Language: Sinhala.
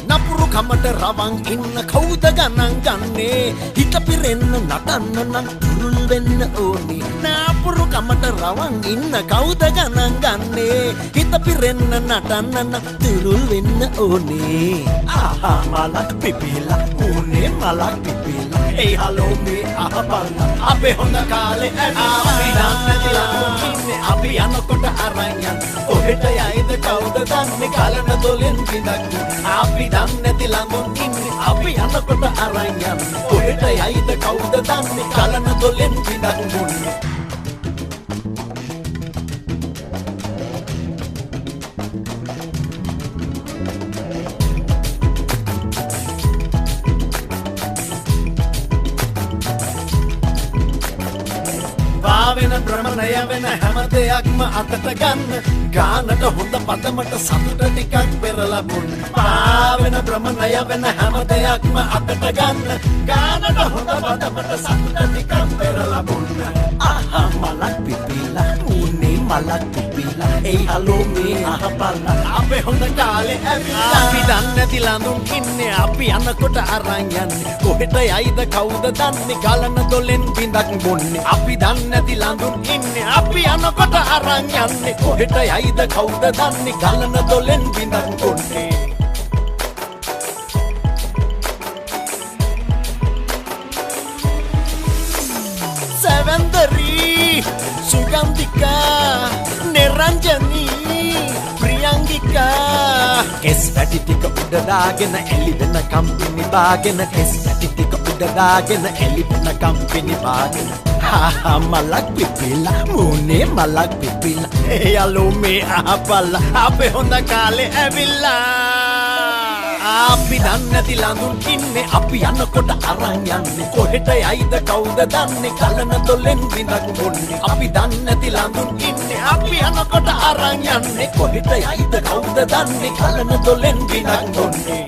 නපුරු කමට රවන් ඉන්න කවුද ගණන් ගන්නේ හිත පිරෙන්න නටන්න නම් තුරුල් වෙන්න ඕනි නපුරු කමට රවන් ඉන්න කවුද ගණන් ගන්නේ හිත පිරෙන්න නටන්න නම් තුරුල් වෙන්න ඕනි ආහා මලක් පිපිලා උනේ මලක් පිපිලා ඒ හලෝ මේ අහපල්ල අපේ හොඳ කාලේ අපි දන්නේ ඉන්නේ අපි යනකොට අරන් යන ඔහෙට යයිද කවුද දන්නේ කලන දොලෙන් විඳක් අපි දන්නේ නැති ළඟුන් ඉන්නේ අපි යනකොට අරන් යන ඔහෙට යයිද කවුද දන්නේ කලන දොලෙන් විඳක් මුන්නේ වෙන භ්‍රමණය වෙන හැම දෙයක්ම අතට ගන්න ගානට හොඳ පදමට සතුට ටිකක් පෙරලා බොන්න පාවෙන භ්‍රමණය වෙන හැම දෙයක්ම අතට ගන්න ගානට හොඳ පදමට සතුට ටිකක් පෙරලා බොන්න ආහා මලක් පිපිලා උනේ මලක් පිපිලා ඒ හලෝ මේ අහපල්ල අපේ හොඳ කාලේ ඇවිල්ලා අපි දන්නේ නැති ළඳුන් ඉන්නේ අපි යනකොට අරන් යන්නේ කොහෙට යයිද කවුද දන්නේ ගලන දොලෙන් බින්දක් බොන්නේ අපි දන්නේ නැති ළඳුන් ඉන්නේ අපි යනකොට අරන් යන්නේ කොහෙට යයිද කවුද දන්නේ ගලන දොලෙන් බින්දක් බොන්නේ සෙවන්දරි සුගන්ධිකා නිරංජනී ප්‍රියංගිකා කෙස් වැටි ටික උඩ දාගෙන එලි වෙන කම්පිනි බාගෙන කෙස් වැටි ටික උඩ දාගෙන එලි වෙන කම්පිනි බාගෙන හා මලක් පිපිලා මුනේ මලක් පිපිලා ඒ යලෝ මේ අහපල්ල අපේ හොඳ කාලේ ඇවිල්ලා අපි දන්නේ නැති ළඳුන් ඉන්නේ අපි යනකොට අරන් යන්නේ කොහෙට යයිද කවුද දන්නේ කලන දොලෙන් බින්දක් බොන්නේ අපි දන්නේ නැති ළඳුන් ඉන්නේ අපි යනකොට අරන් යන්නේ කොහෙට යයිද කවුද දන්නේ කලන දොලෙන් බින්දක් බොන්නේ